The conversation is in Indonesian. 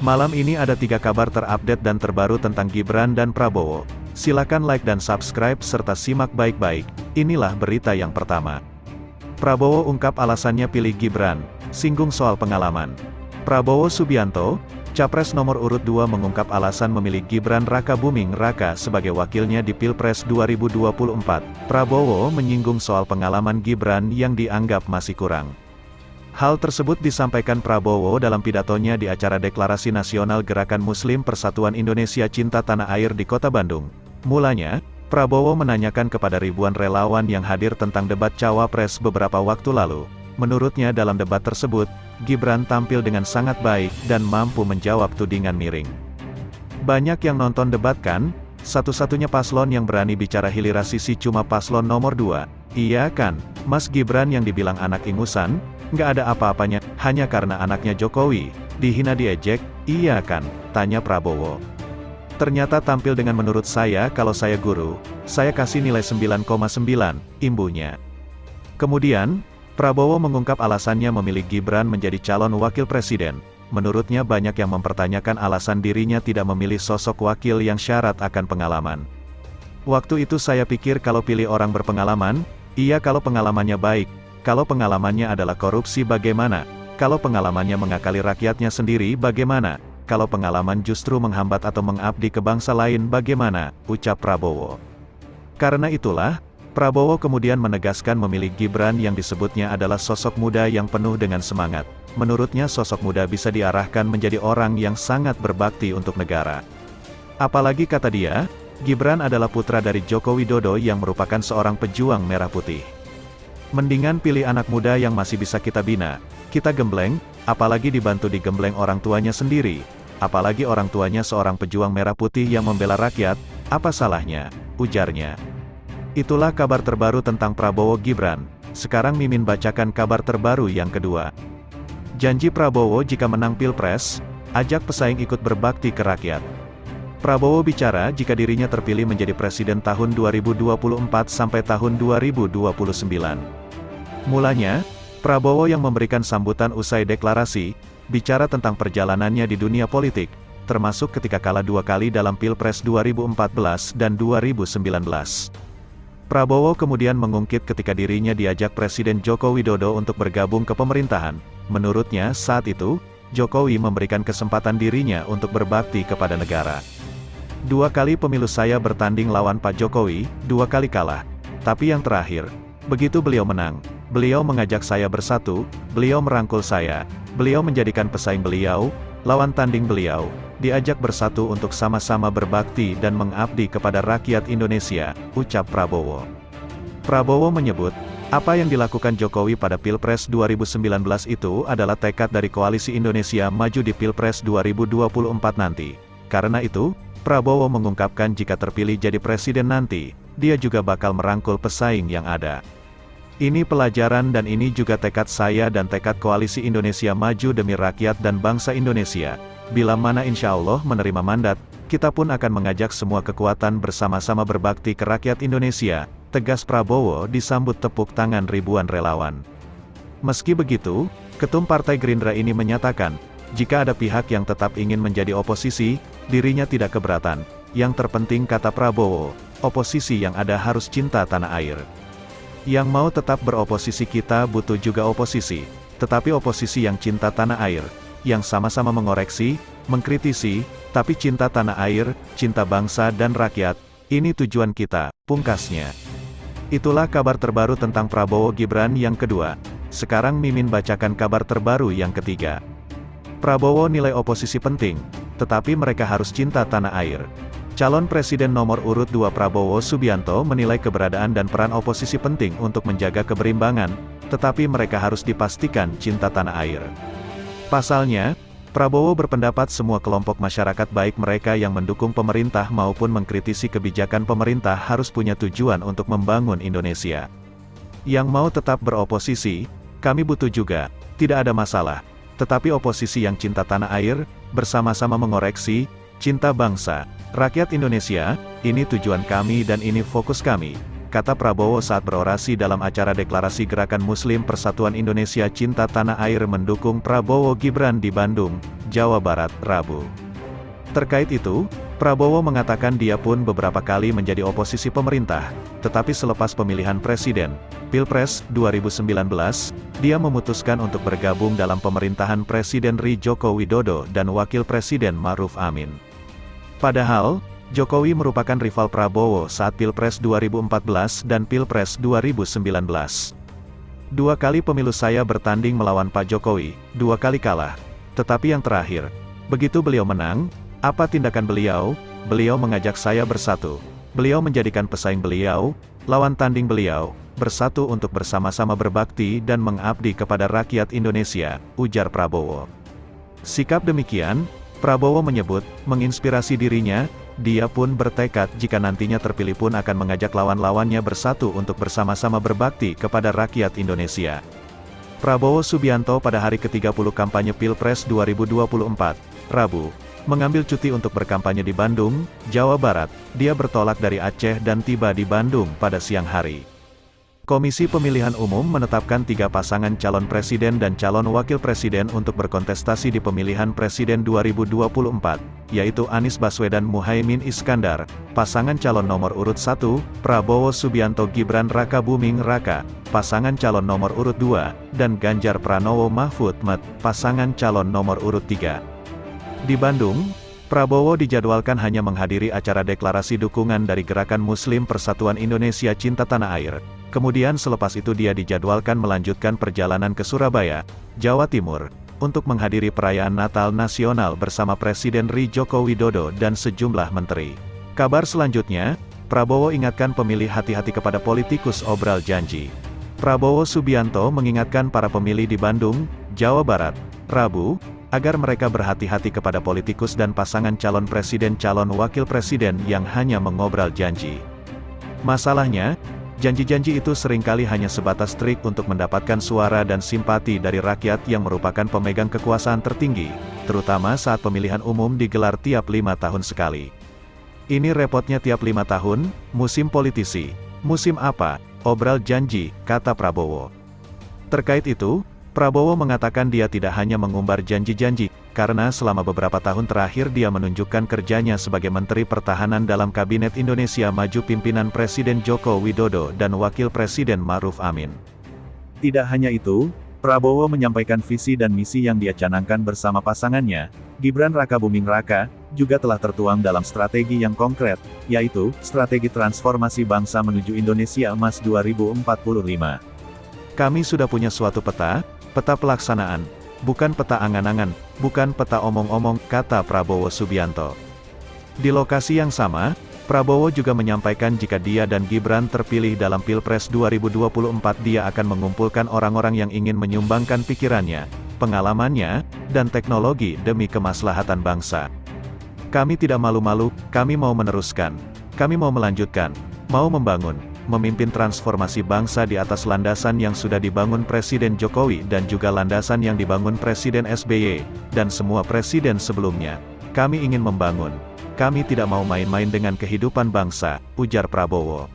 Malam ini ada 3 kabar terupdate dan terbaru tentang Gibran dan Prabowo. Silakan like dan subscribe serta simak baik-baik. Inilah berita yang pertama. Prabowo ungkap alasannya pilih Gibran, singgung soal pengalaman. Prabowo Subianto, Capres nomor urut 2 mengungkap alasan memilih Gibran Raka Buming Raka sebagai wakilnya di Pilpres 2024. Prabowo menyinggung soal pengalaman Gibran yang dianggap masih kurang. Hal tersebut disampaikan Prabowo dalam pidatonya di acara Deklarasi Nasional Gerakan Muslim Persatuan Indonesia Cinta Tanah Air di Kota Bandung. Mulanya, Prabowo menanyakan kepada ribuan relawan yang hadir tentang debat Cawapres beberapa waktu lalu. Menurutnya dalam debat tersebut, Gibran tampil dengan sangat baik dan mampu menjawab tudingan miring. Banyak yang nonton debat kan? Satu-satunya paslon yang berani bicara hilisasi cuma paslon nomor 2. Iya kan, Mas Gibran yang dibilang anak ingusan? Nggak ada apa-apanya, hanya karena anaknya Jokowi, dihina diejek, iya kan, tanya Prabowo. Ternyata tampil dengan menurut saya kalau saya guru, saya kasih nilai 9,9, imbunya. Kemudian, Prabowo mengungkap alasannya memilih Gibran menjadi calon wakil presiden. Menurutnya banyak yang mempertanyakan alasan dirinya tidak memilih sosok wakil yang syarat akan pengalaman. Waktu itu saya pikir kalau pilih orang berpengalaman, iya kalau pengalamannya baik. Kalau pengalamannya adalah korupsi bagaimana? Kalau pengalamannya mengakali rakyatnya sendiri bagaimana? Kalau pengalaman justru menghambat atau mengabdi ke bangsa lain bagaimana? Ucap Prabowo. Karena itulah, Prabowo kemudian menegaskan memilih Gibran yang disebutnya adalah sosok muda yang penuh dengan semangat. Menurutnya sosok muda bisa diarahkan menjadi orang yang sangat berbakti untuk negara. Apalagi kata dia, Gibran adalah putra dari Joko Widodo yang merupakan seorang pejuang merah putih. Mendingan pilih anak muda yang masih bisa kita bina, kita gembleng, apalagi dibantu digembleng orang tuanya sendiri, apalagi orang tuanya seorang pejuang merah putih yang membela rakyat, apa salahnya, ujarnya. Itulah kabar terbaru tentang Prabowo Gibran. Sekarang Mimin bacakan kabar terbaru yang kedua. Janji Prabowo jika menang Pilpres, ajak pesaing ikut berbakti ke rakyat. Prabowo bicara jika dirinya terpilih menjadi presiden tahun 2024 sampai tahun 2029. Mulanya, Prabowo yang memberikan sambutan usai deklarasi, bicara tentang perjalanannya di dunia politik, termasuk ketika kalah 2 kali dalam Pilpres 2014 dan 2019. Prabowo kemudian mengungkit ketika dirinya diajak Presiden Joko Widodo untuk bergabung ke pemerintahan. Menurutnya saat itu, Jokowi memberikan kesempatan dirinya untuk berbakti kepada negara. 2 kali pemilu saya bertanding lawan Pak Jokowi, 2 kali kalah. Tapi yang terakhir, begitu beliau menang, beliau mengajak saya bersatu, beliau merangkul saya, beliau menjadikan pesaing beliau, lawan tanding beliau, diajak bersatu untuk sama-sama berbakti dan mengabdi kepada rakyat Indonesia, ucap Prabowo. Prabowo menyebut, apa yang dilakukan Jokowi pada Pilpres 2019 itu adalah tekad dari Koalisi Indonesia Maju di Pilpres 2024 nanti. Karena itu, Prabowo mengungkapkan jika terpilih jadi presiden nanti, dia juga bakal merangkul pesaing yang ada. Ini pelajaran dan ini juga tekad saya dan tekad Koalisi Indonesia Maju demi rakyat dan bangsa Indonesia. Bila mana insya Allah menerima mandat, kita pun akan mengajak semua kekuatan bersama-sama berbakti ke rakyat Indonesia, tegas Prabowo disambut tepuk tangan ribuan relawan. Meski begitu, Ketum Partai Gerindra ini menyatakan, jika ada pihak yang tetap ingin menjadi oposisi, dirinya tidak keberatan. Yang terpenting kata Prabowo, oposisi yang ada harus cinta tanah air. Yang mau tetap beroposisi kita butuh juga oposisi, tetapi oposisi yang cinta tanah air, yang sama-sama mengoreksi, mengkritisi, tapi cinta tanah air, cinta bangsa dan rakyat, ini tujuan kita, pungkasnya. Itulah kabar terbaru tentang Prabowo Gibran yang kedua. Sekarang Mimin bacakan kabar terbaru yang ketiga. Prabowo nilai oposisi penting, tetapi mereka harus cinta tanah air. Calon Presiden nomor urut 2 Prabowo Subianto menilai keberadaan dan peran oposisi penting untuk menjaga keberimbangan, tetapi mereka harus dipastikan cinta tanah air. Pasalnya, Prabowo berpendapat semua kelompok masyarakat baik mereka yang mendukung pemerintah maupun mengkritisi kebijakan pemerintah harus punya tujuan untuk membangun Indonesia. Yang mau tetap beroposisi, kami butuh juga, tidak ada masalah. Tetapi oposisi yang cinta tanah air, bersama-sama mengoreksi, cinta bangsa, rakyat Indonesia, ini tujuan kami dan ini fokus kami. kata Prabowo saat berorasi dalam acara deklarasi Gerakan Muslim Persatuan Indonesia Cinta Tanah Air mendukung Prabowo Gibran di Bandung, Jawa Barat, Rabu. Terkait itu, Prabowo mengatakan dia pun beberapa kali menjadi oposisi pemerintah, tetapi selepas pemilihan presiden, Pilpres 2019, dia memutuskan untuk bergabung dalam pemerintahan Presiden RI Joko Widodo dan Wakil Presiden Ma'ruf Amin. Padahal, Jokowi merupakan rival Prabowo saat Pilpres 2014 dan Pilpres 2019. 2 kali pemilu saya bertanding melawan Pak Jokowi, 2 kali kalah. Tetapi yang terakhir, begitu beliau menang, apa tindakan beliau? Beliau mengajak saya bersatu. Beliau menjadikan pesaing beliau, lawan tanding beliau, bersatu untuk bersama-sama berbakti dan mengabdi kepada rakyat Indonesia, ujar Prabowo. Sikap demikian, Prabowo menyebut, menginspirasi dirinya, dia pun bertekad jika nantinya terpilih pun akan mengajak lawan-lawannya bersatu untuk bersama-sama berbakti kepada rakyat Indonesia. Prabowo Subianto pada hari ke-30 kampanye Pilpres 2024, Rabu, mengambil cuti untuk berkampanye di Bandung, Jawa Barat. Dia bertolak dari Aceh dan tiba di Bandung pada siang hari. Komisi Pemilihan Umum menetapkan 3 pasangan calon presiden dan calon wakil presiden untuk berkontestasi di pemilihan presiden 2024, yaitu Anies Baswedan Muhaimin Iskandar, pasangan calon nomor urut 1, Prabowo Subianto Gibran Raka Buming Raka, pasangan calon nomor urut 2, dan Ganjar Pranowo Mahfud MT, pasangan calon nomor urut 3. Di Bandung, Prabowo dijadwalkan hanya menghadiri acara deklarasi dukungan dari Gerakan Muslim Persatuan Indonesia Cinta Tanah Air. Kemudian selepas itu dia dijadwalkan melanjutkan perjalanan ke Surabaya, Jawa Timur, untuk menghadiri perayaan Natal Nasional bersama Presiden RI Joko Widodo dan sejumlah menteri. Kabar selanjutnya, Prabowo ingatkan pemilih hati-hati kepada politikus obral janji. Prabowo Subianto mengingatkan para pemilih di Bandung, Jawa Barat, Rabu, agar mereka berhati-hati kepada politikus dan pasangan calon presiden calon wakil presiden yang hanya mengobral janji. Masalahnya, janji-janji itu seringkali hanya sebatas trik untuk mendapatkan suara dan simpati dari rakyat yang merupakan pemegang kekuasaan tertinggi, terutama saat pemilihan umum digelar tiap 5 tahun sekali. Ini repotnya tiap 5 tahun, musim politisi. Musim apa? Obral janji, kata Prabowo. Terkait itu, Prabowo mengatakan dia tidak hanya mengumbar janji-janji, karena selama beberapa tahun terakhir dia menunjukkan kerjanya sebagai Menteri Pertahanan dalam Kabinet Indonesia Maju pimpinan Presiden Joko Widodo dan Wakil Presiden Ma'ruf Amin. Tidak hanya itu, Prabowo menyampaikan visi dan misi yang dia canangkan bersama pasangannya, Gibran Raka Buming Raka, juga telah tertuang dalam strategi yang konkret, yaitu, strategi transformasi bangsa menuju Indonesia Emas 2045. Kami sudah punya suatu peta pelaksanaan, bukan peta angan-angan, bukan peta omong-omong, kata Prabowo Subianto. Di lokasi yang sama, Prabowo juga menyampaikan jika dia dan Gibran terpilih dalam Pilpres 2024 dia akan mengumpulkan orang-orang yang ingin menyumbangkan pikirannya, pengalamannya, dan teknologi demi kemaslahatan bangsa. Kami tidak malu-malu, kami mau meneruskan, kami mau melanjutkan, mau membangun, memimpin transformasi bangsa di atas landasan yang sudah dibangun Presiden Jokowi dan juga landasan yang dibangun Presiden SBY, dan semua presiden sebelumnya. Kami ingin membangun. Kami tidak mau main-main dengan kehidupan bangsa, ujar Prabowo.